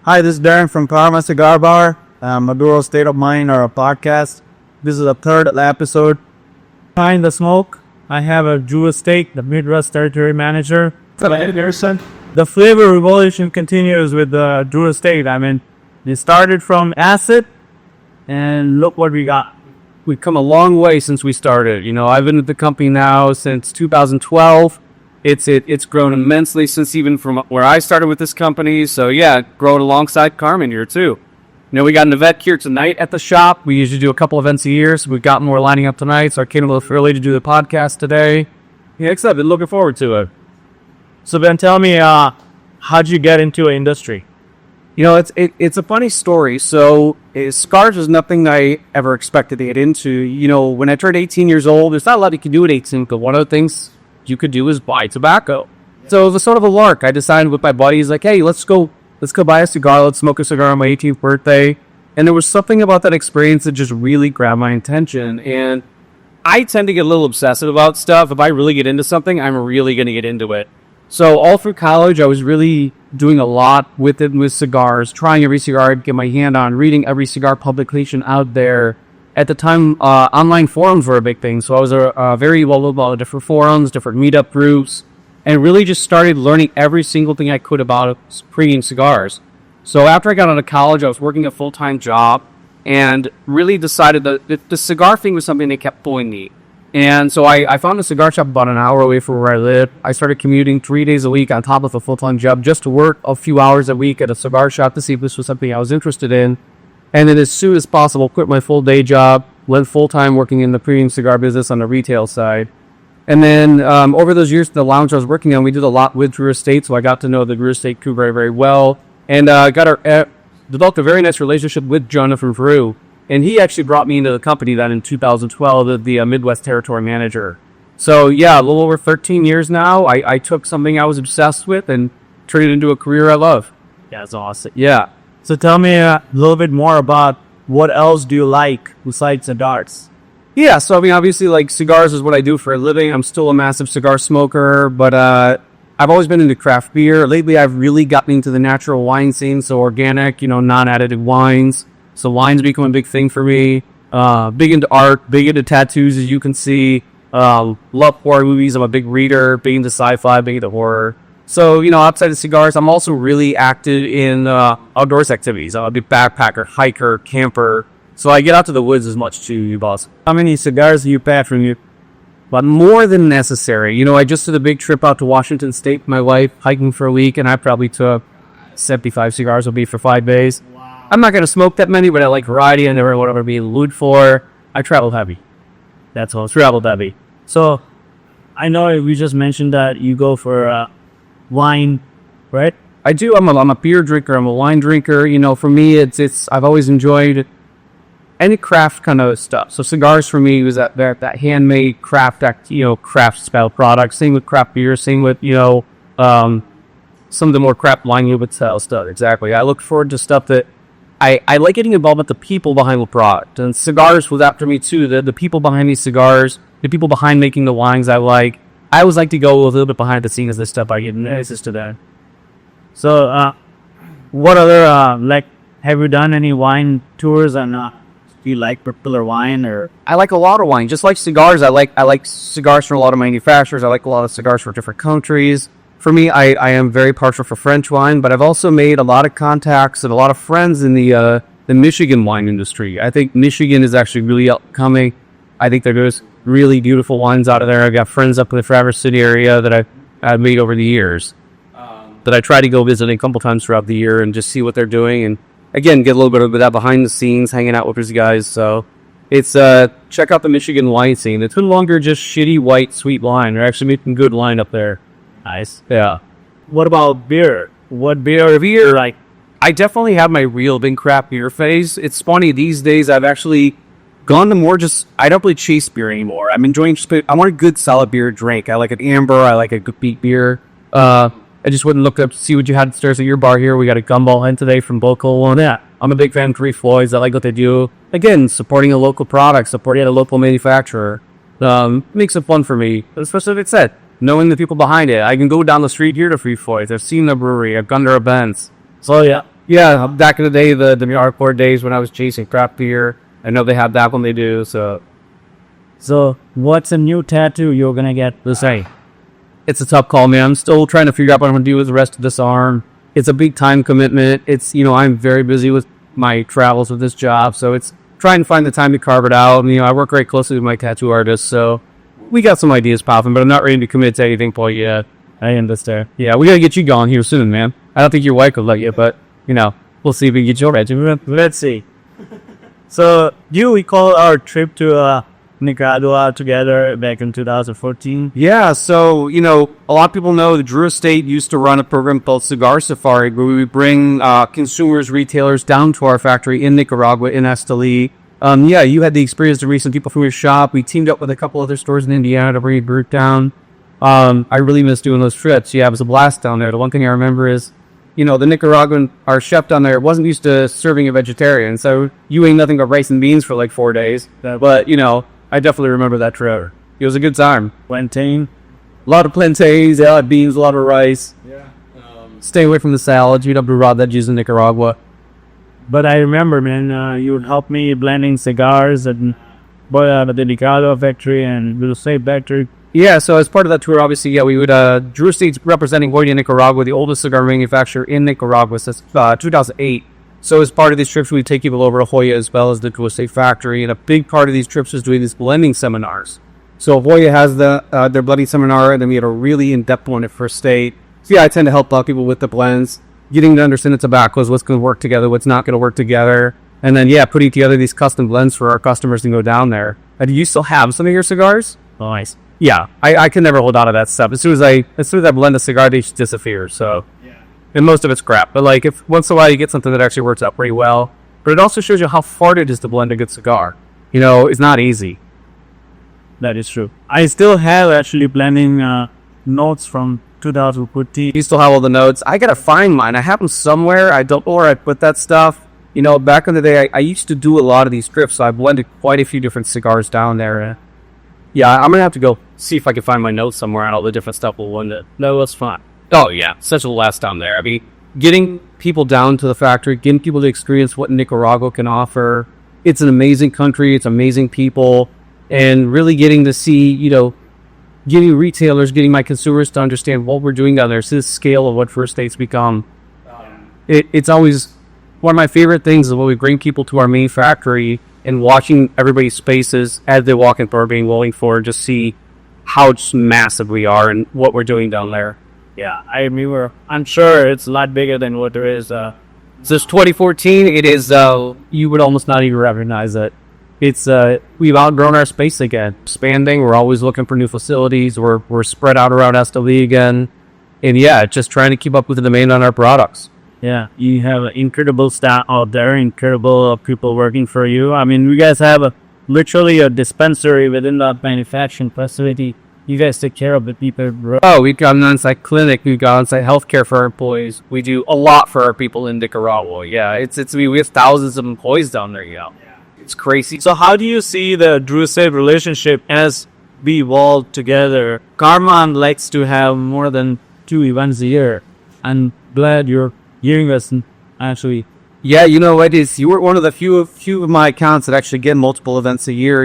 Hi, this is Darren from Karma Cigar Bar, Maduro State of Mind, or a podcast. This is the third episode. Behind the smoke, I have a Drew Estate, the Midwest Territory Manager. Ben Pearson. The flavor revolution continues with the Drew Estate. I mean, it started from acid, and look what we got. We've come a long way since we started. You know, I've been at the company now since 2012. It's grown immensely since even from where I started with this company. So yeah, growing alongside Carmen here too. You know, we got an event here tonight at the shop. We usually do a couple events a year, so we've got more lining up tonight. So I came a little early to do the podcast today. Yeah, except been looking forward to it. So Ben, tell me, how'd you get into an industry? You know, it's a funny story. So cigars was nothing I ever expected to get into. You know, when I turned 18 years old, there's not a lot you can do at 18, but one of the things you could do is buy tobacco. So it was sort of a lark. I decided with my buddies, like, hey, let's go buy a cigar. Let's smoke a cigar on my 18th birthday. And there was something about that experience that just really grabbed my attention. And I tend to get a little obsessive about stuff. If I really get into something, I'm really going to get into it. So all through college, I was really doing a lot with cigars, trying every cigar I could get my hand on, reading every cigar publication out there. At the time, online forums were a big thing, so I was very well about different forums, different meetup groups, and really just started learning every single thing I could about premium cigars. So after I got out of college, I was working a full-time job, and really decided that the cigar thing was something that kept pulling me. And so I found a cigar shop about an hour away from where I lived. I started commuting 3 days a week on top of a full-time job just to work a few hours a week at a cigar shop to see if this was something I was interested in. And then as soon as possible, quit my full day job, went full-time working in the premium cigar business on the retail side. And then over those years, the lounge I was working on, we did a lot with Drew Estate, so I got to know the Drew Estate crew very, very well. And developed a very nice relationship with Jonathan Drew. And he actually brought me into the company then in 2012 as the Midwest Territory Manager. So yeah, a little over 13 years now, I took something I was obsessed with and turned it into a career I love. That's awesome. Yeah. So tell me a little bit more about what else do you like besides cigars? Yeah, so I mean, obviously, like, cigars is what I do for a living. I'm still a massive cigar smoker, but I've always been into craft beer. Lately, I've really gotten into the natural wine scene, so organic, you know, non-additive wines. So wine's become a big thing for me. Big into art, big into tattoos, as you can see. Love horror movies. I'm a big reader, big into sci-fi, big into horror. So, you know, outside of cigars, I'm also really active in outdoors activities. I'm a big backpacker, hiker, camper. So I get out to the woods as much too, you boss. How many cigars do you pack from you? But more than necessary. You know, I just did a big trip out to Washington State with my wife, hiking for a week, and I probably took 75 cigars will be for 5 days. Wow. I'm not going to smoke that many, but I like variety. I never want to be lewd for. I travel heavy. That's all. Traveled heavy. So I know we just mentioned that you go for wine, right? I do. I'm a beer drinker. I'm a wine drinker. You know, for me, it's I've always enjoyed any craft kind of stuff. So cigars for me was that handmade craft style product. Same with craft beer. Same with, you know, some of the more craft wine style stuff. Exactly. I look forward to stuff that I like getting involved with the people behind the product. And cigars was after me too. The people behind these cigars, the people behind making the wines I like. I always like to go a little bit behind the scenes of this stuff. I get access to that. So, what other have you done any wine tours, and do you like particular wine? Or I like a lot of wine, just like cigars. I like cigars from a lot of manufacturers. I like a lot of cigars from different countries. For me, I am very partial for French wine, but I've also made a lot of contacts and a lot of friends in the Michigan wine industry. I think Michigan is actually really upcoming. I think there's really beautiful wines out of there. I've got friends up in the Traverse City area that I've made over the years that I try to go visit a couple times throughout the year and just see what they're doing. And again, get a little bit of that behind the scenes, hanging out with these guys. So it's check out the Michigan wine scene. It's no longer just shitty white sweet wine. They're actually making good wine up there. Nice. Yeah. What about beer? What beer like? I definitely have my real big craft beer phase. It's funny, these days I've actually gone to more just, I don't really chase beer anymore. I'm enjoying, I want a good solid beer drink. I like an amber, I like a good beet beer. I just wouldn't look up to see what you had upstairs at your bar here. We got a gumball hen today from Bocal. And yeah, I'm a big fan of Three Floyds. I like what they do. Again, supporting a local product, supporting a local manufacturer. Makes it fun for me, especially if it's said, knowing the people behind it. I can go down the street here to Three Floyds. I've seen the brewery. I've gone to events. So yeah, Yeah, back in the day, the hardcore days when I was chasing craft beer. I know they have that when they do, so. So, what's a new tattoo you're gonna get to say? It's a tough call, man. I'm still trying to figure out what I'm going to do with the rest of this arm. It's a big time commitment. It's, I'm very busy with my travels with this job, so it's trying to find the time to carve it out. And, I work very closely with my tattoo artist, so we got some ideas popping, but I'm not ready to commit to anything quite yet. I understand. Yeah, we got to get you going here soon, man. I don't think your wife will let you, but, we'll see if we can get you ready. Let's see. So, do you recall our trip to Nicaragua together back in 2014? Yeah, so, a lot of people know the Drew Estate used to run a program called Cigar Safari, where we would bring consumers, retailers down to our factory in Nicaragua, in Esteli. You had the experience to reach some people from your shop. We teamed up with a couple other stores in Indiana to bring a group down. I really miss doing those trips. Yeah, it was a blast down there. The one thing I remember is, the Nicaraguan, our chef down there, wasn't used to serving a vegetarian, so you ate nothing but rice and beans for like 4 days. But, I definitely remember that trip. It was a good time. Plantain. A lot of plantains, a lot of beans, a lot of rice. Yeah. Stay away from the salads. You'd have to raw veggies in Nicaragua. But I remember, man, you would help me blending cigars at the Nicaragua factory and Little Safe factory. Yeah, so as part of that tour, obviously, we would, Drew Estate's representing Hoya, Nicaragua, the oldest cigar manufacturer in Nicaragua since 2008. So as part of these trips, we take people over to Hoya as well as the Drew Estate factory, and a big part of these trips is doing these blending seminars. So Hoya has their blending seminar, and then we had a really in-depth one at First State. So I tend to help out people with the blends, getting to understand the tobaccos, what's going to work together, what's not going to work together, and then putting together these custom blends for our customers to go down there. Do you still have some of your cigars? Nice. Yeah, I can never hold on to that stuff. As soon as I blend a cigar, they just disappear. So. And most of it's crap. But if once in a while you get something that actually works out pretty well. But it also shows you how hard it is to blend a good cigar. It's not easy. That is true. I still have actually blending notes from 2014. You still have all the notes? I gotta find mine. I have them somewhere. I don't know where I put that stuff. Back in the day, I used to do a lot of these trips, so I blended quite a few different cigars down there. I'm gonna have to go see if I can find my notes somewhere on all the different stuff we'll blend it. No, it's fine. Oh, yeah. Such a blast down there. I mean, getting people down to the factory, getting people to experience what Nicaragua can offer. It's an amazing country. It's amazing people. And really getting to see, getting retailers, getting my consumers to understand what we're doing down there. So this scale of what First State's become. It's always one of my favorite things is when we bring people to our main factory and watching everybody's faces as they walk in for being willing for just see how massive we are and what we're doing down there. Yeah, I'm sure it's a lot bigger than what there is. Since 2014, it is, you would almost not even recognize it. It's, we've outgrown our space again. Expanding, we're always looking for new facilities. We're spread out around Esteli again. And just trying to keep up with the demand on our products. Yeah, you have an incredible staff out there, incredible people working for you. I mean, you guys have literally a dispensary within the manufacturing facility. You guys take care of the people, bro. Oh, we've got an on-site clinic. We've got on-site healthcare for our employees. We do a lot for our people in Nicaragua. Yeah, we have thousands of employees down there. Yeah, it's crazy. So, how do you see the Drew Estate relationship as we evolve together? Karma likes to have more than 2 events a year. I'm glad you're hearing us. Actually, yeah, it is. You were one of the few of my accounts that actually get multiple events a year.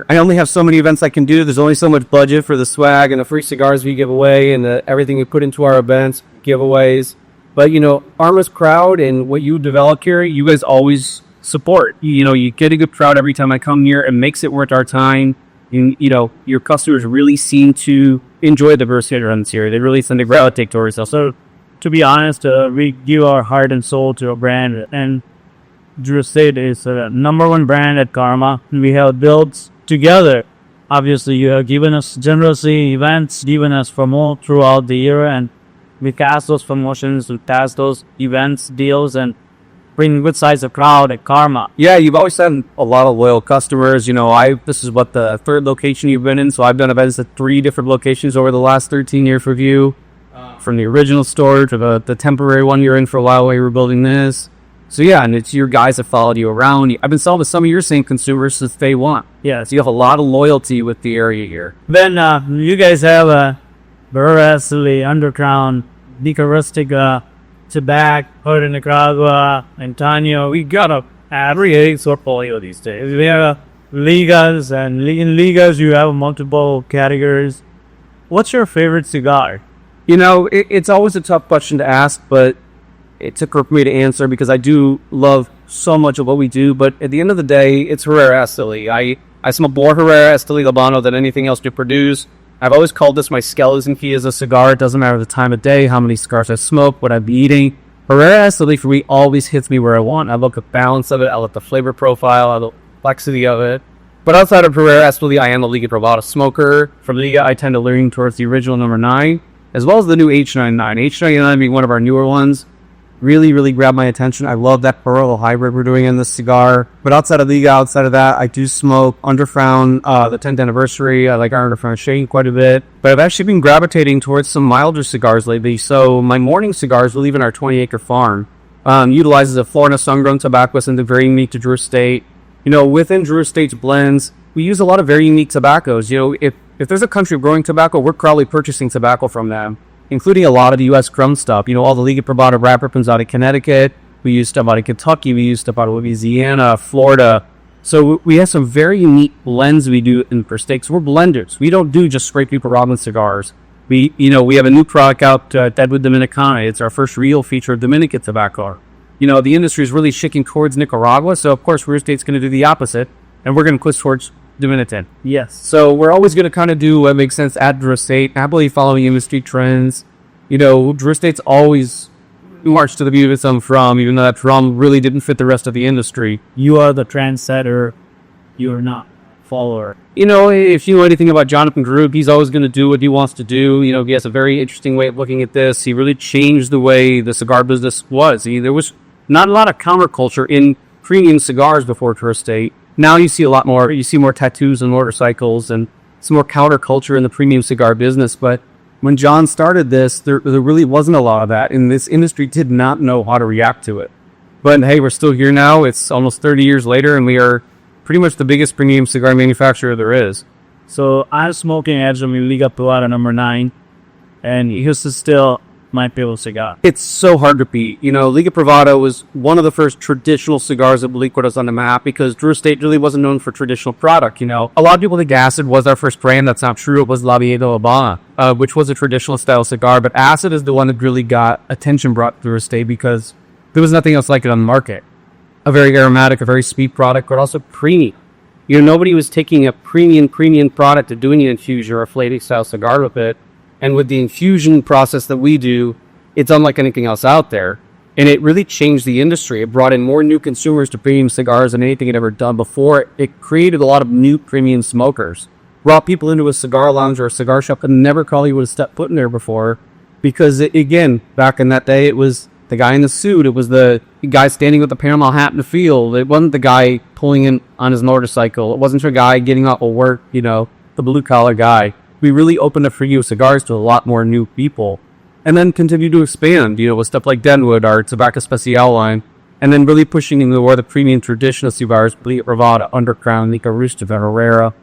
I only have so many events I can do. There's only so much budget for the swag and the free cigars we give away and everything we put into our events, giveaways. But, Arma's crowd and what you develop here, you guys always support. You get a good crowd every time I come here. It makes it worth our time. And, your customers really seem to enjoy the diversity that runs here. They really tend to gravitate towards us. So, to be honest, we give our heart and soul to a brand, and Drew Estate is the number one brand at Karma. We have built together. Obviously, you have given us generously events, given us promote throughout the year, and we cast those promotions, we cast those events, deals, and bring good size of crowd at Karma. Yeah, you've always had a lot of loyal customers. This is the third location you've been in, so I've done events at 3 different locations over the last 13 years for you. From the original store to the temporary one you're in for a while while you were building this. So and it's your guys that followed you around. I've been selling with some of your same consumers since day one. Yeah, so you have a lot of loyalty with the area here. Ben, you guys have a Burrasly underground Nicaragua tobacco, Nicaragua, Antonio. We got a every portfolio these days. We have ligas, and in ligas you have multiple categories. What's your favorite cigar? It's always a tough question to ask, but it took for me to answer because I do love so much of what we do. But at the end of the day, it's Herrera Esteli. I smoke more Herrera Esteli Habano than anything else to produce. I've always called this my skeleton key as a cigar. It doesn't matter the time of day, how many cigars I smoke, what I'd be eating. Herrera Esteli for me always hits me where I want. I look at the balance of it. I look at the flavor profile. I look at the complexity of it. But outside of Herrera Esteli, I am a Liga Privada smoker. For Liga, I tend to lean towards the original number 9, as well as the new H99. H99 being one of our newer ones. Really, really grabbed my attention. I love that Barolo hybrid we're doing in this cigar. But outside of Liga, outside of that, I do smoke Underfrown, the 10th anniversary. I like our Underfrown Shane quite a bit. But I've actually been gravitating towards some milder cigars lately. So my morning cigars, we live in our 20-acre farm, utilizes a Florida sun-grown tobacco, something very unique to Drew Estate. Within Drew Estate's blends, we use a lot of very unique tobaccos. If there's a country growing tobacco, we're probably purchasing tobacco from them, including a lot of the U.S. crumb stuff. All the Liga Privada wrapper comes out of Connecticut. We use stuff out of Kentucky. We use stuff out of Louisiana, Florida. So we have some very unique blends we do in per steaks. We're blenders. We don't do just straight People Robin cigars. We have a new product out, Deadwood Dominicana. It's our first real feature of Dominican tobacco. The industry is really shifting towards Nicaragua. So, of course, Drew Estate's going to do the opposite. And we're going to push towards Dominican. Yes. So we're always going to kind of do what makes sense at Drew Estate, happily following industry trends. Drew Estate's always marched to the beat of its own drum, even though that drum really didn't fit the rest of the industry. You are the trendsetter. You are not follower. If you know anything about Jonathan Group, he's always going to do what he wants to do. He has a very interesting way of looking at this. He really changed the way the cigar business was. There was not a lot of counterculture in premium cigars before Drew Estate. Now you see a lot more. You see more tattoos and motorcycles and some more counterculture in the premium cigar business. But when John started this, there really wasn't a lot of that. And this industry did not know how to react to it. But hey, we're still here now. It's almost 30 years later, and we are pretty much the biggest premium cigar manufacturer there is. So I'm smoking actually Liga Privada number 9. And this is still my favorite cigar. It's so hard to beat. Liga Privada was one of the first traditional cigars that really put us on the map because Drew Estate really wasn't known for traditional product. A lot of people think Acid was our first brand. That's not true. It was La Vieja Habana, which was a traditional style cigar. But Acid is the one that really got attention brought to Drew Estate because there was nothing else like it on the market. A very aromatic, a very sweet product, but also premium. Nobody was taking a premium product and doing an infusion or a flavor style cigar with it. And with the infusion process that we do, it's unlike anything else out there. And it really changed the industry. It brought in more new consumers to premium cigars than anything it ever done before. It created a lot of new premium smokers. Brought people into a cigar lounge or a cigar shop that never probably would have stepped foot in there before. Because, again, back in that day, it was the guy in the suit. It was the guy standing with the Panama hat in the field. It wasn't the guy pulling in on his motorcycle. It wasn't the guy getting off of work, the blue-collar guy. We really opened up for you cigars to a lot more new people. And then continue to expand, with stuff like Deadwood, our Tobacco Special line. And then really pushing into more the premium traditional cigars, Liga Privada, Undercrown, Nica Rustiva, Herrera.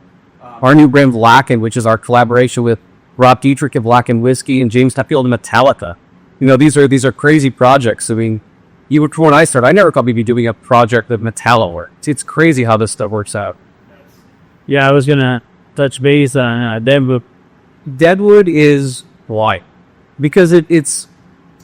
Our new brand, Blacken, which is our collaboration with Rob Dietrich of Blacken Whiskey and James Hetfield and Metallica. These are crazy projects. When I started, I never thought we'd be doing a project of Metallo work. It's crazy how this stuff works out. Yeah, I was going to touch base on Deadwood. Deadwood is why? Because it's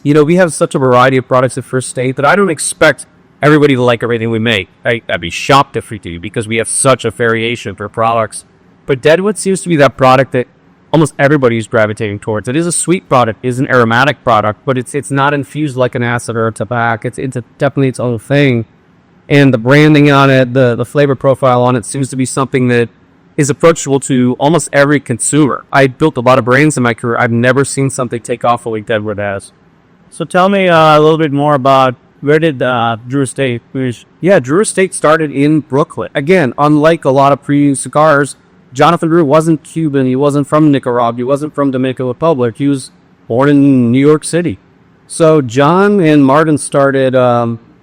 we have such a variety of products at First State that I don't expect everybody to like everything we make. I'd be shocked if we do because we have such a variation for products. But Deadwood seems to be that product that almost everybody's gravitating towards. It is a sweet product, it is an aromatic product, but it's not infused like an acid or a tobacco. It's definitely its own thing. And the branding on it, the flavor profile on it seems to be something that is approachable to almost every consumer. I built a lot of brands in my career. I've never seen something take off the way Deadwood has. So tell me a little bit more about where did Drew Estate finish? Yeah, Drew Estate started in Brooklyn. Again, unlike a lot of premium cigars, Jonathan Drew wasn't Cuban. He wasn't from Nicaragua. He wasn't from Dominican Republic. He was born in New York City. So John and Martin started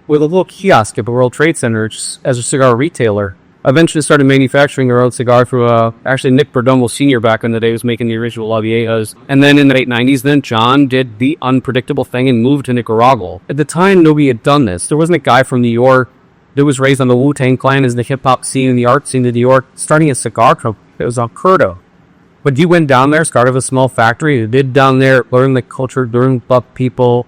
with a little kiosk at the World Trade Center as a cigar retailer. eventually started manufacturing our own cigar through actually Nick Perdomo Sr. back in the day was making the original La Viejas. And then in the late 90s, then John did the unpredictable thing and moved to Nicaragua. At the time, nobody had done this. There wasn't a guy from New York that was raised on the Wu-Tang Clan as the hip-hop scene and the art scene of New York, starting a cigar company. It was unheard of. But you went down there, started a small factory, did down there, learn the culture, learn about people,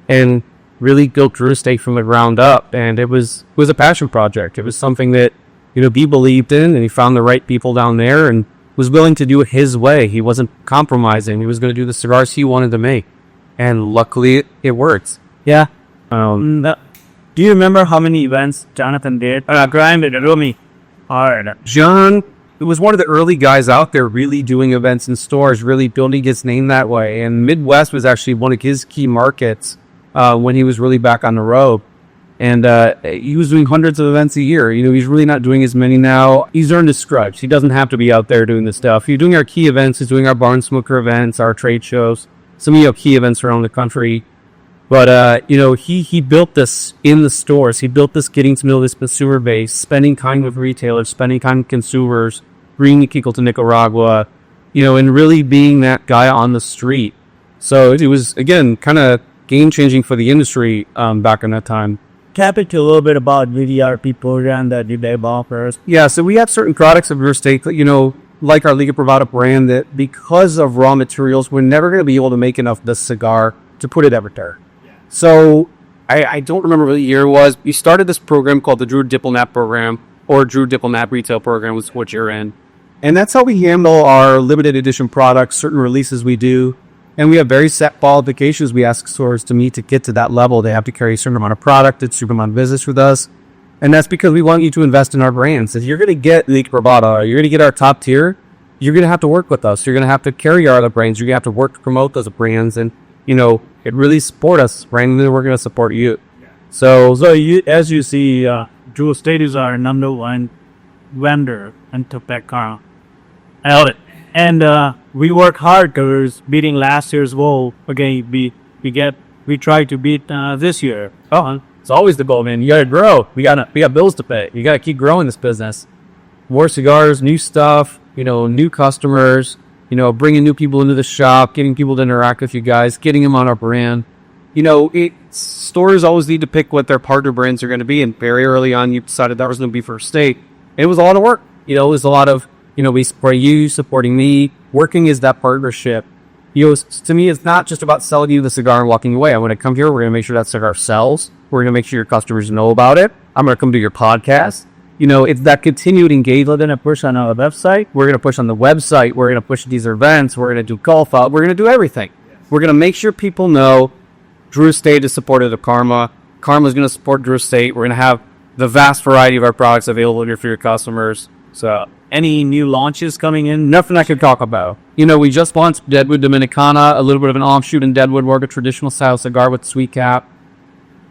and really built Drew Estate from the ground up. And it was a passion project. It was something that, he believed in, and he found the right people down there and was willing to do it his way. He wasn't compromising. He was going to do the cigars he wanted to make. And luckily, it worked. Yeah. Do you remember how many events Jonathan did? Graham did Rumi. Hard. John was one of the early guys out there really doing events in stores, really building his name that way. And Midwest was actually one of his key markets when he was really back on the road. And he was doing hundreds of events a year. He's really not doing as many now. He's earned his stripes. He doesn't have to be out there doing this stuff. He's doing our key events. He's doing our barn smoker events, our trade shows, some of key events around the country. But, he built this in the stores. He built this getting to know this consumer base, spending time with retailers, spending time with consumers, bringing people to Nicaragua, and really being that guy on the street. So it was, again, kind of game-changing for the industry back in that time. Tap into a little bit about DDRP program that you developed first. Yeah, so we have certain products of your state, like our Liga Privada brand, that because of raw materials, we're never going to be able to make enough of the cigar to put it everywhere. So I don't remember what the year it was. We started this program called the Drew Diplomat Program, or Drew Diplomat Retail Program, was what you're in. And that's how we handle our limited edition products, certain releases we do. And we have very set qualifications we ask stores to meet to get to that level. They have to carry a certain amount of product, a certain amount of business with us. And that's because we want you to invest in our brands. If you're going to get Liga Privada, you're going to get our top tier, you're going to have to work with us. You're going to have to carry our other brands. You're going to have to work to promote those brands. And, it really support us, right? And then we're going to support you. So as you see, Drew Estate is our number one vendor in tobacco. I love it. And we work hard towards beating last year's goal. Okay, we try to beat this year. Oh, it's always the goal, man. You got to grow. We got bills to pay. You got to keep growing this business. More cigars, new stuff, new customers, bringing new people into the shop, getting people to interact with you guys, getting them on our brand. Stores always need to pick what their partner brands are going to be. And very early on, you decided that was going to be First State. It was a lot of work. It was a lot of, we support you, supporting me. Working is that partnership. To me, it's not just about selling you the cigar and walking away. I'm going to come here. We're going to make sure that cigar sells. We're going to make sure your customers know about it. I'm going to come to your podcast. It's that continued engagement. We're going to push on our website. We're going to push on the website. We're going to push these events. We're going to do golf out. We're going to do everything. We're going to make sure people know Drew Estate is supportive of Karma. Karma is going to support Drew Estate. We're going to have the vast variety of our products available here for your customers. So, any new launches coming in? Nothing I could talk about. We just launched Deadwood Dominicana, a little bit of an offshoot in Deadwood, more of a traditional style cigar with sweet cap.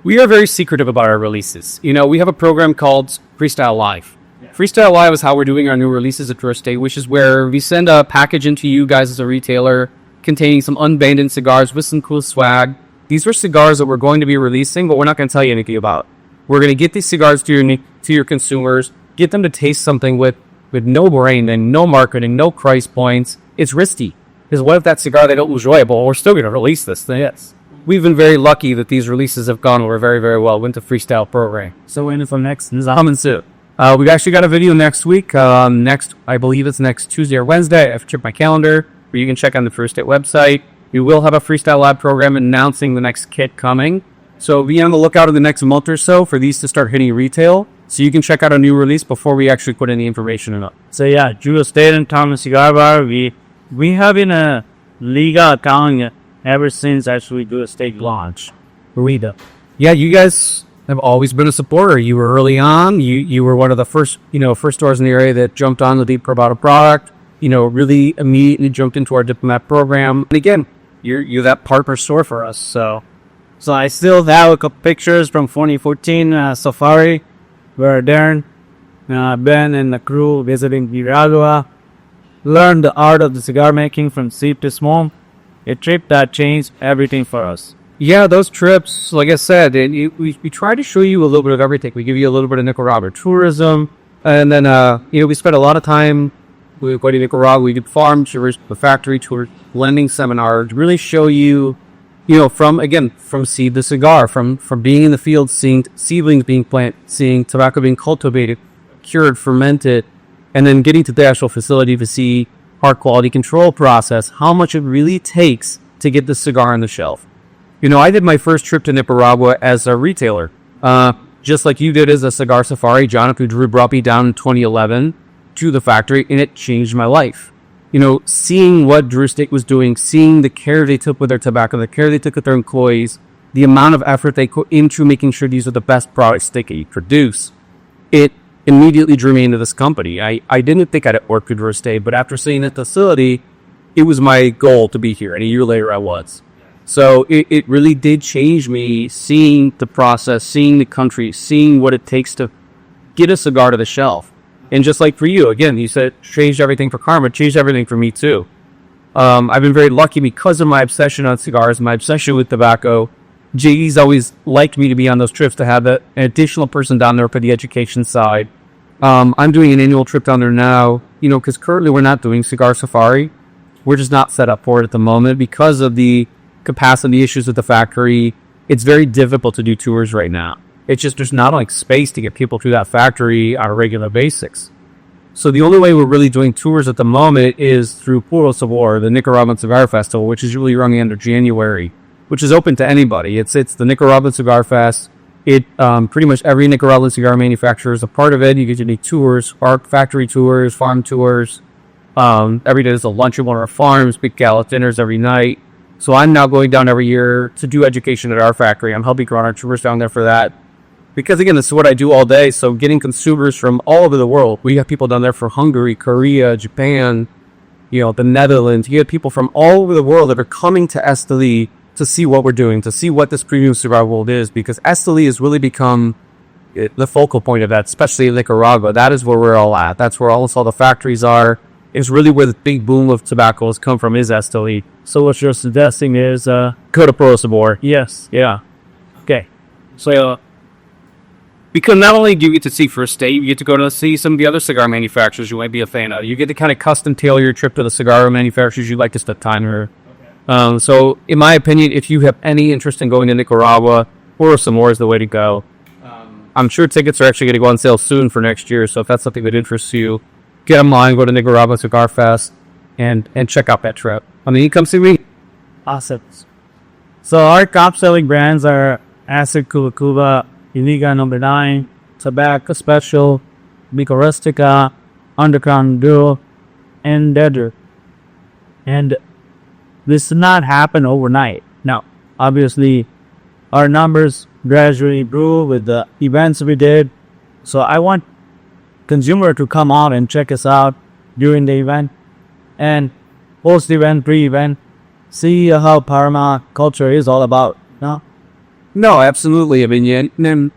We are very secretive about our releases. We have a program called Freestyle Live. Yeah. Freestyle Live is how we're doing our new releases at Drew Estate, which is where we send a package into you guys as a retailer containing some unbanded cigars with some cool swag. These are cigars that we're going to be releasing, but we're not going to tell you anything about. We're going to get these cigars to your consumers, get them to taste something with no brain and no marketing, no price points. It's risky. Because what if that cigar they don't enjoyable? We're still going to release this thing. Yes. We've been very lucky that these releases have gone over very, very well. Went to freestyle program. So when is the next? Coming soon. We actually got a video next week. I believe it's next Tuesday or Wednesday. I've checked my calendar. Where you can check on the First State website. We will have a Freestyle Lab program announcing the next kit coming. So be on the lookout in the next month or so for these to start hitting retail. So you can check out a new release before we actually put any information in it. So yeah, Drew Estate and Thomas Cigar Bar, we have been a Liga account ever since actually Drew Estate launch. Burrito. Yeah, you guys have always been a supporter. You were early on. You were one of the first stores in the area that jumped on the Deep Privada product. Really immediately jumped into our Diplomat program. And again, you're that partner store for us. So I still have a couple pictures from 2014 Safari, where Dhirien, Ben and the crew visiting Nicaragua, learned the art of the cigar making from seed to smoke. A trip that changed everything for us. Yeah, those trips, like I said, we try to show you a little bit of everything. We give you a little bit of Nicaragua tourism, And then, we spent a lot of time. We went to Nicaragua. We did farm tours, the factory tours, blending seminars, really show you, from seed to cigar, from being in the field, seeing seedlings being planted, seeing tobacco being cultivated, cured, fermented, and then getting to the actual facility to see our quality control process, how much it really takes to get the cigar on the shelf. I did my first trip to Nicaragua as a retailer, just like you did as a Cigar Safari. Jonathan Drew brought me down in 2011 to the factory, and it changed my life. Seeing what Drew Estate was doing, seeing the care they took with their tobacco, the care they took with their employees, the amount of effort they put into making sure these are the best products they could produce, it immediately drew me into this company. I didn't think I'd work with Drew Estate, but after seeing the facility, it was my goal to be here, and a year later I was. So it really did change me, seeing the process, seeing the country, seeing what it takes to get a cigar to the shelf. And just like for you, again, you said changed everything for Karma, changed everything for me too. I've been very lucky because of my obsession on cigars, my obsession with tobacco. JD's always liked me to be on those trips, to have an additional person down there for the education side. I'm doing an annual trip down there now, because currently we're not doing Cigar Safari. We're just not set up for it at the moment because of the capacity issues with the factory. It's very difficult to do tours right now. It's just there's not like space to get people through that factory on a regular basis. So the only way we're really doing tours at the moment is through Puro Sabor, the Nicaraguan Cigar Festival, which is usually running end of January, which is open to anybody. It's the Nicaraguan Cigar Fest. Pretty much every Nicaraguan cigar manufacturer is a part of it. You get to do tours, factory tours, farm tours. Every day there's a lunch at one of our farms, big gala dinners every night. So I'm now going down every year to do education at our factory. I'm helping run our tours down there for that. Because, again, this is what I do all day. So getting consumers from all over the world. We have people down there from Hungary, Korea, Japan, the Netherlands. You get people from all over the world that are coming to Esteli to see what we're doing, to see what this premium cigar world is. Because Esteli has really become the focal point of that, especially in Nicaragua. That is where we're all at. That's where all the factories are. It's really where the big boom of tobacco has come from, is Esteli. So what you're suggesting is go to Puro Sabor. Yes, yeah. Okay. So because not only do you get to see First State, you get to go to see some of the other cigar manufacturers you might be a fan of. You get to kind of custom tailor your trip to the cigar manufacturers you'd like to spend time with. Okay. So in my opinion, if you have any interest in going to Nicaragua, Puro Sabor is the way to go. I'm sure tickets are actually going to go on sale soon for next year. So if that's something that interests you, get online, go to Nicaragua Cigar Fest, and check out that trip. You come see me. Awesome. So our top-selling brands are Acid Cuba Cuba, Iliga No. 9, Tobacco Special, Mico Rustica, Underground Duo, and Deader. And this did not happen overnight. Now, obviously, our numbers gradually grew with the events we did. So I want consumer to come out and check us out during the event and post-event, pre-event, see how Parma culture is all about. No, absolutely. I mean,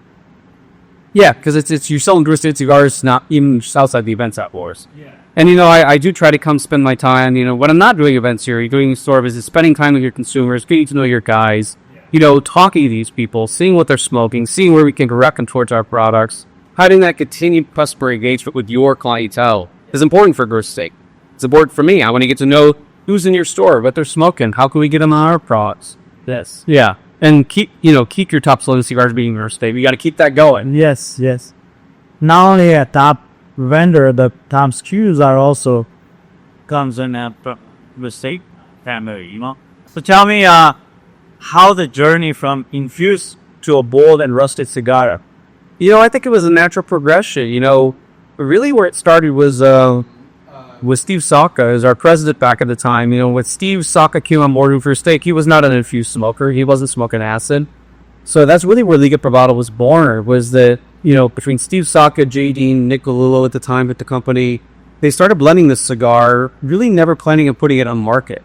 because it's you're selling Twisted Cigars, not even outside the events outdoors. Yeah. And I do try to come spend my time. When I'm not doing events here, you're doing store visits, spending time with your consumers, getting to know your guys. Talking to these people, seeing what they're smoking, seeing where we can direct them towards our products. Having that continued customer engagement with your clientele is important for Gross Steak. It's important for me. I want to get to know who's in your store, what they're smoking, how can we get them on our products. Yes. Yeah. And keep your top selling cigars being Gross Steak. You got to keep that going. Yes. Not only a top vendor, the top SKUs are also comes in at the steak family, So tell me how the journey from infused to a bold and rusted cigar. I think it was a natural progression. Really where it started was with Steve Saka as our president back at the time. When Steve Saka came on board for Steak, he was not an infused smoker. He wasn't smoking acid. So that's really where Liga Privada was born, was that, between Steve Saka, JD, Nick Galullo at the time at the company, they started blending this cigar, really never planning on putting it on market.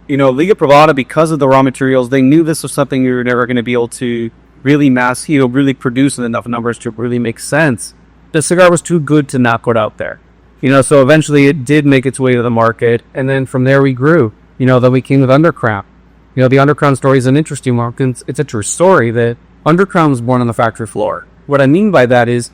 Liga Privada, because of the raw materials, they knew this was something we were never going to be able to really really produce in enough numbers to really make sense. The cigar was too good to not put out there. So eventually it did make its way to the market, and then from there we grew. Then we came with Undercrown. The Undercrown story is an interesting one. It's a true story that Undercrown was born on the factory floor. What I mean by that is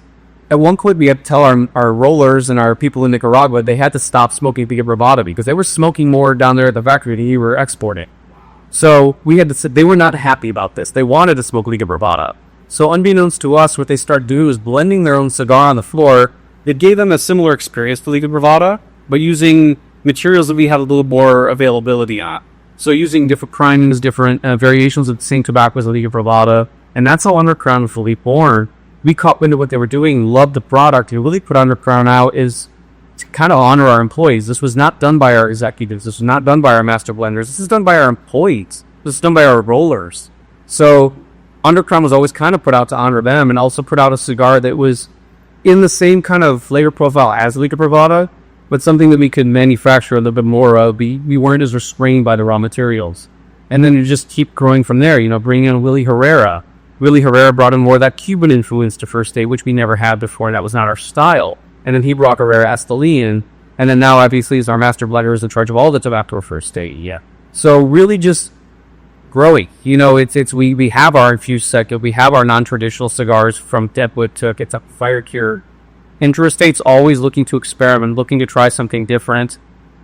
at one point we had to tell our rollers and our people in Nicaragua they had to stop smoking Liga Privada because they were smoking more down there at the factory than we were exporting. So we had to say they were not happy about this. They wanted to smoke Liga Privada. So unbeknownst to us, what they started doing was blending their own cigar on the floor. It gave them a similar experience to Liga Privada, but using materials that we had a little more availability on. So using different primings, different variations of the same tobacco as Liga Privada. And that's how Underground was fully born. We caught wind of what they were doing, loved the product, and really put Underground out is to kind of honor our employees. This was not done by our executives. This was not done by our master blenders. This is done by our employees. This is done by our rollers. So Underground was always kind of put out to honor them and also put out a cigar that was in the same kind of flavor profile as Liga Privada, but something that we could manufacture a little bit more of. We weren't as restrained by the raw materials. And then you just keep growing from there, bringing in Willie Herrera. Willie Herrera brought in more of that Cuban influence to First State, which we never had before, and that was not our style. And then he brought Herrera Esteli in, and then now obviously is our master blender is in charge of all the tobacco for First State. Yeah. So really just growing. We have our infused second, we have our non-traditional cigars from Deadwood to Kentucky Fire Cure. Interstate's always looking to experiment, looking to try something different,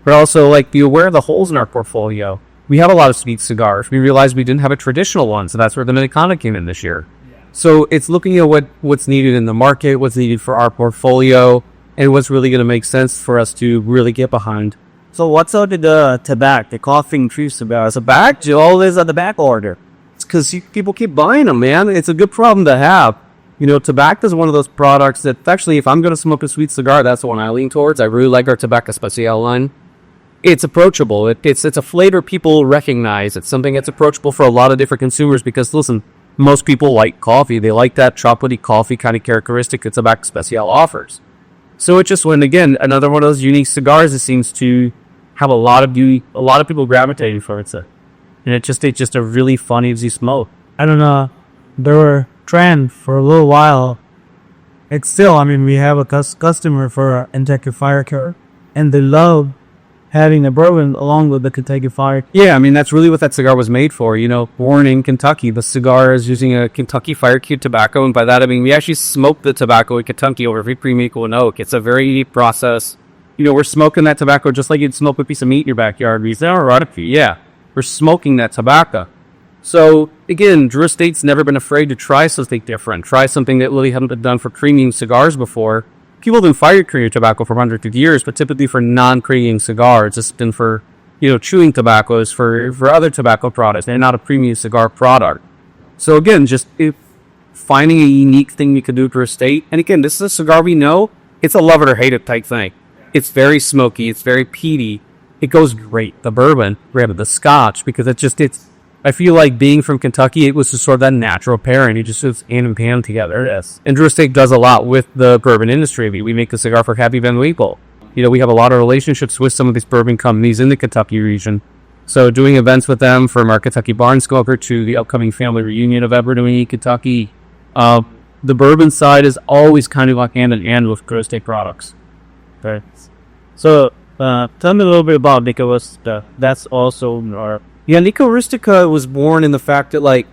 but also be aware of the holes in our portfolio. We have a lot of sweet cigars. We realized we didn't have a traditional one, so that's where the Dominicana came in this year. Yeah. So it's looking at what's needed in the market, what's needed for our portfolio, and what's really going to make sense for us to really get behind. So what's out with the tobacco, the coffee-infused cigars? The back, always at the back order. It's because people keep buying them, man. It's a good problem to have. Tobacco is one of those products that actually, if I'm going to smoke a sweet cigar, that's the one I lean towards. I really like our Tobacco Especial line. It's approachable. It's a flavor people recognize. It's something that's approachable for a lot of different consumers because, listen, most people like coffee. They like that chocolatey coffee kind of characteristic that Tobacco Especial offers. So it just went, again, another one of those unique cigars that seems to have a lot of people gravitating for it. And it's just a really fun, easy smoke. I don't know. There were trend for a little while. It's still, we have a customer for Kentucky Fire Cure, and they love having a bourbon along with the Kentucky Fire. Yeah, that's really what that cigar was made for. Born in Kentucky, the cigar is using a Kentucky Fire Cure tobacco, and by that we actually smoke the tobacco in Kentucky over Victory Maple and Oak. It's a very unique process. We're smoking that tobacco just like you'd smoke a piece of meat in your backyard. Yeah, we're smoking that tobacco. So, again, Drew Estate's never been afraid to try something different, try something that really hadn't been done for premium cigars before. People have been fire curing tobacco for hundreds of years, but typically for non-premium cigars. It's been for, chewing tobaccos, for other tobacco products, and not a premium cigar product. So, again, just finding a unique thing we could do for Estate. And again, this is a cigar we know. It's a love it or hate it type thing. It's very smoky. It's very peaty. It goes great. The bourbon, the scotch, because I feel like being from Kentucky, it was just sort of that natural pairing. It just goes hand in hand together. Yes. And Drew Estate does a lot with the bourbon industry. We make a cigar for Happy Van Winkle. We have a lot of relationships with some of these bourbon companies in the Kentucky region. So doing events with them, from our Kentucky Barn Smoker to the upcoming family reunion of Aberdeen, Kentucky. The bourbon side is always kind of like hand in hand with Drew Estate products. Okay. So tell me a little bit about Nica Rustica. That's also our... Yeah, Nica Rustica was born in the fact that,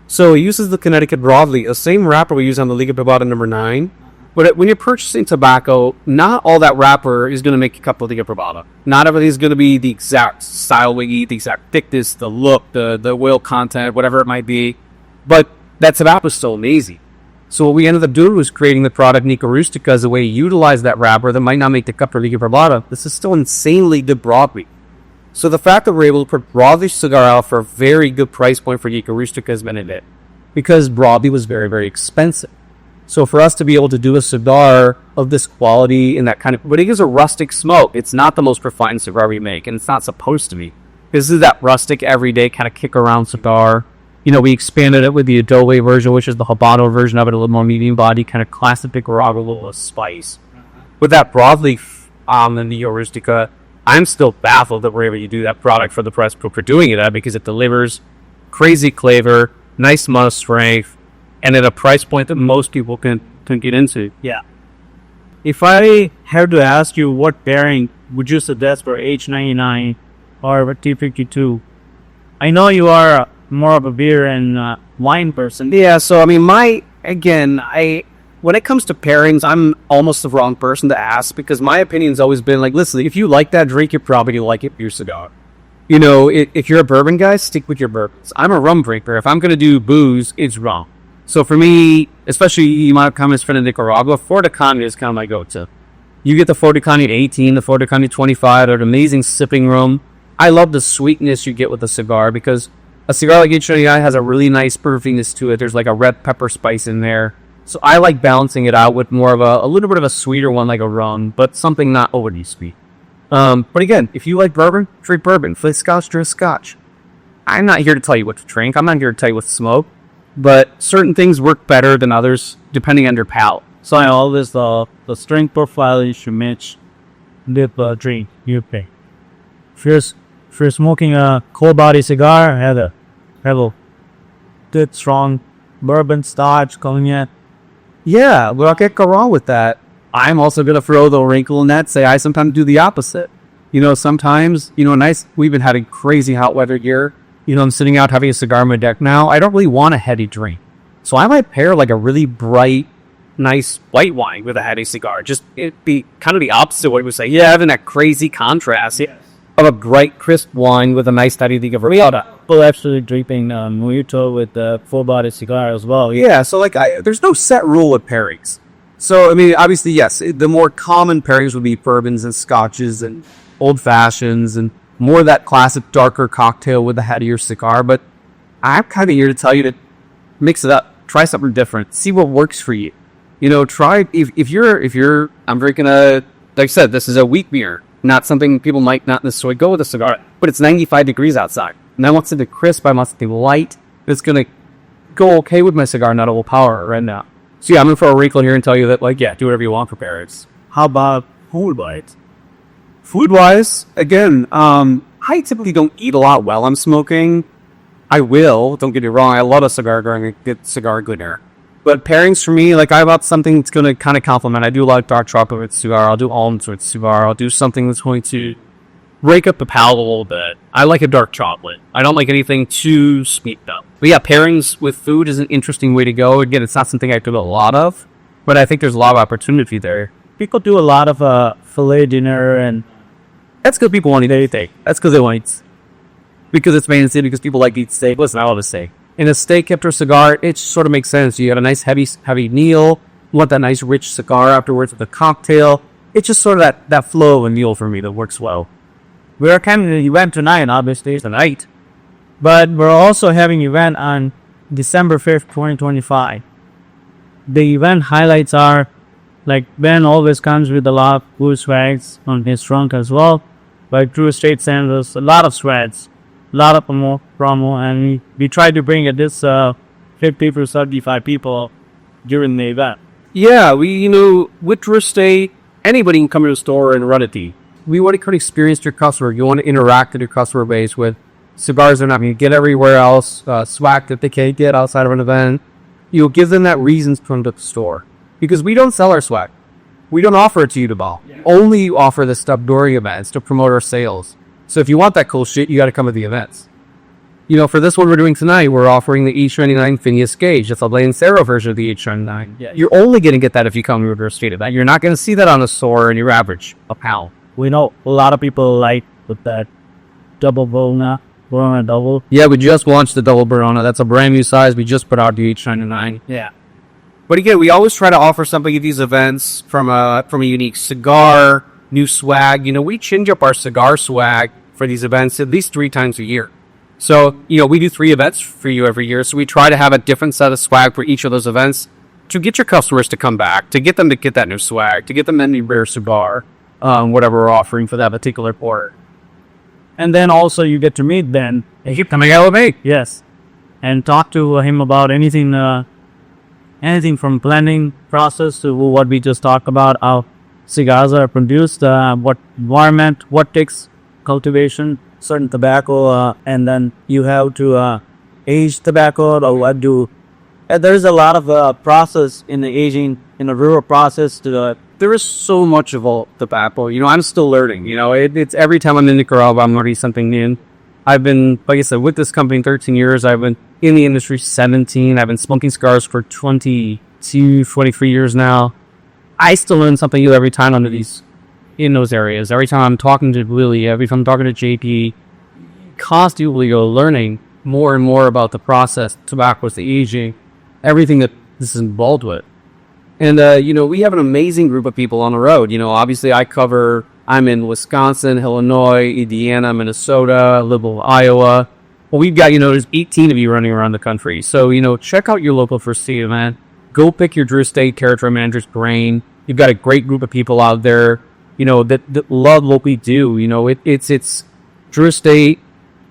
so it uses the Connecticut broadleaf, the same wrapper we use on the Liga Privada number 9. But when you're purchasing tobacco, not all that wrapper is going to make a cup of Liga Privada. Not everything is going to be the exact style we eat, the exact thickness, the look, the oil content, whatever it might be. But that tobacco is still amazing. So what we ended up doing was creating the product Nica Rustica as a way to utilize that wrapper that might not make the cup for Liga Privada. This is still insanely good broadleaf. So the fact that we're able to put broadleaf cigar out for a very good price point for Nica Rustica has been a hit. Because broadleaf was very, very expensive. So for us to be able to do a cigar of this quality and that kind of... But it is a rustic smoke. It's not the most refined cigar we make, and it's not supposed to be. This is that rustic, everyday kind of kick-around cigar. We expanded it with the Adobe version, which is the Habano version of it, a little more medium body, kind of classic Nicaragua, a little spice. With that broadleaf on the Nica Rustica, I'm still baffled that we're able to do that product for the price we're doing it at, because it delivers crazy flavor, nice amount of strength, and at a price point that most people can get into. Yeah. If I had to ask you what pairing would you suggest for H99 or T52, I know you are more of a beer and wine person. Yeah, so when it comes to pairings, I'm almost the wrong person to ask because my opinion's always been like, listen, if you like that drink, you're probably going to like it for your cigar. You know, if you're a bourbon guy, stick with your bourbons. I'm a rum drinker. If I'm going to do booze, it's rum. So for me, especially you might have come as friend of Nicaragua, Fordicani is kind of my go-to. You get the Fordicani 18, the Fordicani 25, they're an amazing sipping room. I love the sweetness you get with a cigar because a cigar like H29 has a really nice earthiness to it. There's like a red pepper spice in there. So I like balancing it out with more of a little bit of a sweeter one like a rum, but something not overly sweet. But again, if you like bourbon, drink bourbon. If you like scotch, drink scotch. I'm not here to tell you what to drink. I'm not here to tell you what to smoke. But certain things work better than others depending on your palate. So I always the strength profile you should match with the drink you pick. If you're smoking a cold body cigar, have a good strong bourbon, scotch, cognac. Yeah, well, I can't go wrong with that. I'm also going to throw the wrinkle in that, say I sometimes do the opposite. You know, sometimes, you know, we've been having crazy hot weather here. You know, I'm sitting out having a cigar on my deck now. I don't really want a heady drink. So I might pair like a really bright, nice white wine with a heady cigar. Just, it'd be kind of the opposite of what we would say. Yeah, having that crazy contrast of a bright, crisp wine with a nice steady thing of Riota. People actually drinking mojito with the full body cigar as well. Yeah, so like, there's no set rule with pairings. So, I mean, obviously, yes, the more common pairings would be bourbons and scotches and old fashions and more of that classic darker cocktail with a headier cigar. But I'm kind of here to tell you to mix it up, try something different, see what works for you. You know, try if you're I'm drinking like I said, this is a wheat beer, not something people might not necessarily go with a cigar. But it's 95 degrees outside, and I want something crisp. I want something light that's gonna go okay with my cigar, not overpower it right now. So yeah, I'm going to throw a wrinkle in here and tell you that, like, yeah, do whatever you want for pairings. How about food-wise? Food-wise, again, I typically don't eat a lot while I'm smoking. I will, don't get me wrong, I love a cigar during a good cigar dinner. But pairings for me, like, I want something that's going to kind of complement. I do like dark chocolate with cigar, I'll do almonds with cigar, I'll do something that's going to break up the palate a little bit. I like a dark chocolate. I don't like anything too sweet though. But yeah, pairings with food is an interesting way to go. Again, it's not something I do a lot of, but I think there's a lot of opportunity there. People do a lot of filet dinner, and that's because people want to eat anything. That's because they want to eat. Because it's fancy, because people like to eat steak. Listen, I love a steak. In a steak after a cigar, it sort of makes sense. You have a nice heavy meal. You want that nice rich cigar afterwards with a cocktail. It's just sort of that flow of a meal for me that works well. We're having an event tonight, obviously. Tonight. But we're also having an event on December 5th, 2025. The event highlights are, like, Ben always comes with a lot of cool swags on his trunk as well. But True Estate sends us a lot of swags, a lot of promo, and we try to bring at this 50 to 75 people during the event. Yeah, with True Estate, anybody can come to the store and run a tea. We want to create experience to your customer. You want to interact with your customer base with cigars they're not going to get everywhere else, swag that they can't get outside of an event. You'll give them that reason to come to the store. Because we don't sell our swag. We don't offer it to you to buy. Yeah. Only offer this stuff during events to promote our sales. So if you want that cool shit, you got to come to the events. You know, for this one we're doing tonight, we're offering the H29 Phineas Gage. That's a Lancero version of the H29. Yeah. You're only going to get that if you come to a state event. You're not going to see that on the store in your average a pound. We know a lot of people like with that double Verona double. Yeah, we just launched the double Verona. That's a brand new size. We just put out the H99. Yeah. But again, we always try to offer something at these events from a unique cigar, new swag. You know, we change up our cigar swag for these events at least 3 times a year. So, you know, we do 3 events for you every year. So we try to have a different set of swag for each of those events to get your customers to come back, to get them to get that new swag, to get them any rare cigar. Whatever we're offering for that particular port. And then also you get to meet Ben. He keep coming out with me. Yes. And talk to him about anything from blending process to what we just talked about, how cigars are produced, what environment, what takes cultivation, certain tobacco, and then you have to age tobacco or what do. There's a lot of process in the aging, in the rural process to there is so much of all tobacco. You know, I'm still learning. You know, it's every time I'm in Nicaragua, I'm learning something new. I've been, like I said, with this company 13 years. I've been in the industry 17. I've been smoking cigars for 20 23 years now. I still learn something new every time in those areas. Every time I'm talking to Willie, every time I'm talking to JP, constantly you're learning more and more about the process, tobacco, the aging, everything that this is involved with. And, we have an amazing group of people on the road. Obviously I'm in Wisconsin, Illinois, Indiana, Minnesota, a little Iowa. Well, we've got, there's 18 of you running around the country. So, check out your local first state event. Go pick your Drew Estate territory manager's brain. You've got a great group of people out there, that love what we do. It's Drew Estate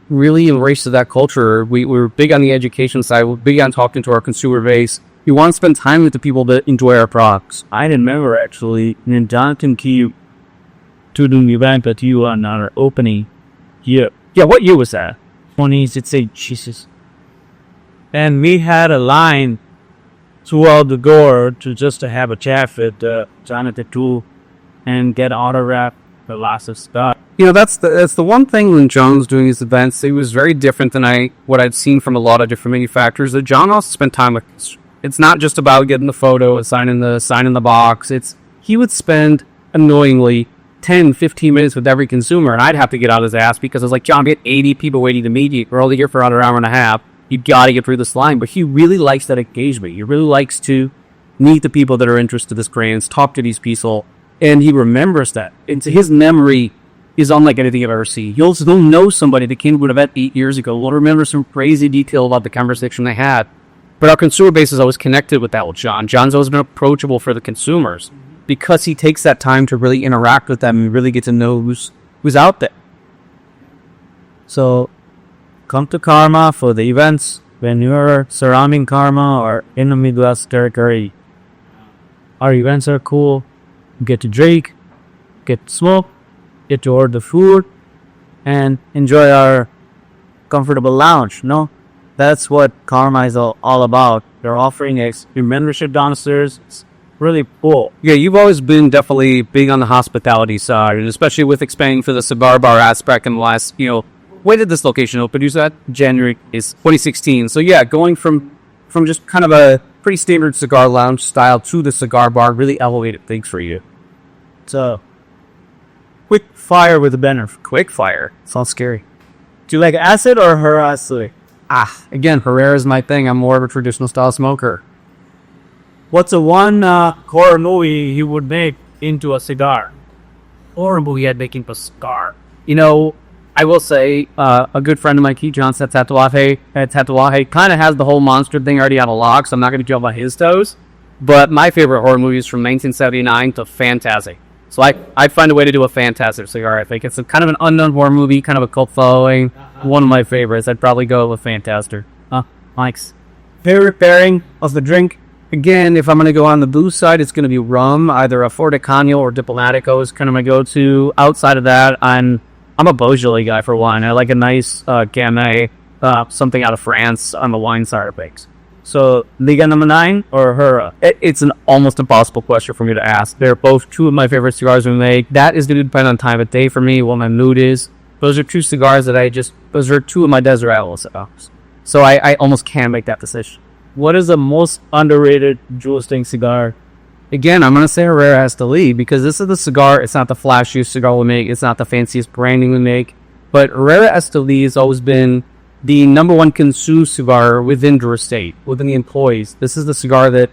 really embraces that culture. We're big on the education side. We're big on talking to our consumer base. We want to spend time with the people that enjoy our products. I remember actually in Jonathan Key to the event that you are not opening here. Yeah, what year was that? 20s, it's a Jesus. And we had a line throughout the door to have a chat with Jonathan too and get autograph the lots of stuff. That's the one thing when John was doing his events. It was very different than what I'd seen from a lot of different manufacturers. That John also spent time with. It's not just about getting the photo and signing the box. He would spend annoyingly 10, 15 minutes with every consumer, and I'd have to get out his ass because I was like, John, we had 80 people waiting to meet you. We're only here for another hour and a half. You got to get through this line. But he really likes that engagement. He really likes to meet the people that are interested in this brands, talk to these people, and he remembers that. And his memory is unlike anything I've ever seen. He'll know somebody that came to an event 8 years ago. We'll remember some crazy detail about the conversation they had. But our consumer base is always connected with that with John. John's always been approachable for the consumers because he takes that time to really interact with them and really get to know who's out there. So, come to Karma for the events when you're surrounding Karma or in the Midwest territory. Our events are cool. You get to drink, get to smoke, get to order food, and enjoy our comfortable lounge, That's what Karma is all about. They're offering a membership downstairs. It's really cool. Yeah, you've always been definitely big on the hospitality side, and especially with expanding for the cigar bar aspect in the last, when did this location open? You said January is 2016. So yeah, going from just kind of a pretty standard cigar lounge style to the cigar bar really elevated things for you. So, quick fire with a banner. Quick fire. Sounds scary. Do you like acid or her acid? Again, Herrera is my thing. I'm more of a traditional style smoker. What's the one horror movie you would make into a cigar? Horror movie I'd make into a cigar. I will say, a good friend of mine, Keith Johnson at Tatuaje, kind of has the whole monster thing already on a lock, so I'm not going to jump on his toes. But my favorite horror movie is from 1979 to Fantastic. So I'd find a way to do a Fantastic cigar. I think it's kind of an unknown horror movie, kind of a cult following. One of my favorites. I'd probably go with Fantastic. Mike's favorite pairing of the drink? Again, if I'm going to go on the booze side, it's going to be rum. Either a Forte Cano or Diplomatico is kind of my go-to. Outside of that, I'm a Beaujolais guy for wine. I like a nice Gamay, something out of France on the wine side of things. So, Liga number 9 or Hura? It's an almost impossible question for me to ask. They're both two of my favorite cigars we make. That is going to depend on time of day for me, what my mood is. Those are two cigars those are two of my Desert Isle cigars. So I almost can't make that decision. What is the most underrated Jewel Sting cigar? Again, I'm going to say Herrera Esteli because this is the cigar. It's not the flashiest cigar we make. It's not the fanciest branding we make. But Herrera Esteli has always been the number one consumed cigar within Drew Estate, within the employees. This is the cigar that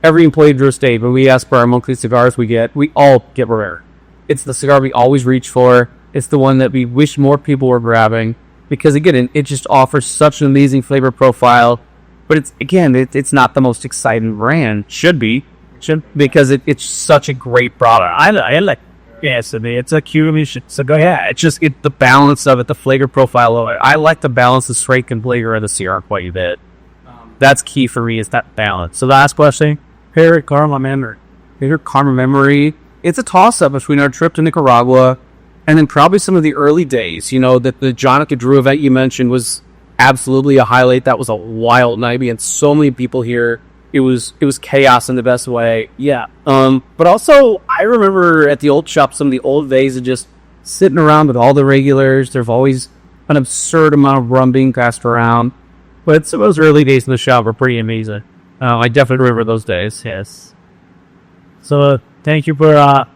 every employee at Drew Estate, when we ask for our monthly cigars we all get Herrera. It's the cigar we always reach for. It's the one that we wish more people were grabbing because, again, it just offers such an amazing flavor profile. But it's not the most exciting brand. Should be. Because it's such a great product. I like it's a Cuban cigar. Yeah, it's just the balance of it, the flavor profile of it. I like to balance the strength and flavor of the cigar quite a bit. That's key for me, is that balance. So the last question, favorite Karma memory. Favorite Karma memory? It's a toss-up between our trip to Nicaragua and then probably some of the early days. That the Jonica Drew event you mentioned was absolutely a highlight. That was a wild night. We had so many people here. It was chaos in the best way. Yeah. But also, I remember at the old shop some of the old days of just sitting around with all the regulars. There's always an absurd amount of rum being passed around. But some of those early days in the shop were pretty amazing. I definitely remember those days. Yes. So thank you for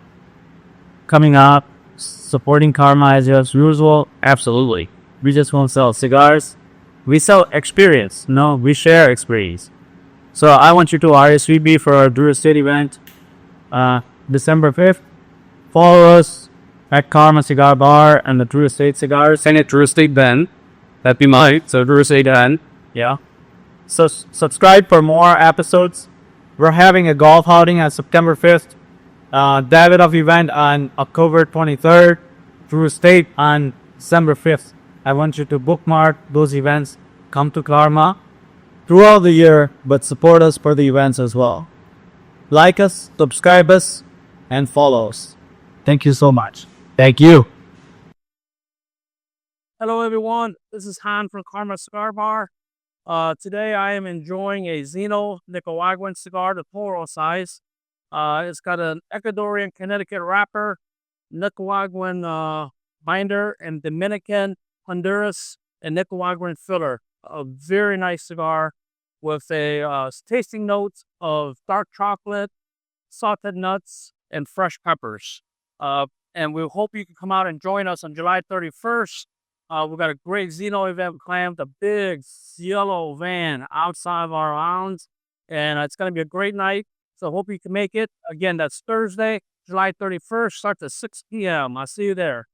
coming up, supporting Karma as usual. Absolutely. We just won't sell cigars. We sell experience. No, we share experience. So I want you to RSVP for our Drew State event, December 5th. Follow us at Karma Cigar Bar and the Drew Estate Cigars. And at Drew Estate Ben. That'd be mine. So Drew Estate Ben. Yeah. So subscribe for more episodes. We're having a golf outing on September 5th. Davidoff event on October 23rd. Drew Estate on December 5th. I want you to bookmark those events. Come to Karma throughout the year, but support us for the events as well. Like us, subscribe us, and follow us. Thank you so much. Thank you. Hello, everyone. This is Han from Karma Cigar Bar. Today, I am enjoying a Zeno Nicaraguan cigar, the Toro size. It's got an Ecuadorian Connecticut wrapper, Nicaraguan binder, and Dominican, Honduras, and Nicaraguan filler. A very nice cigar with a tasting notes of dark chocolate, salted nuts, and fresh peppers. And we hope you can come out and join us on July 31st. We've got a great Zeno event planned with a big yellow van outside of our lounge. And it's going to be a great night. So hope you can make it. Again, that's Thursday, July 31st. Starts at 6 p.m. I'll see you there.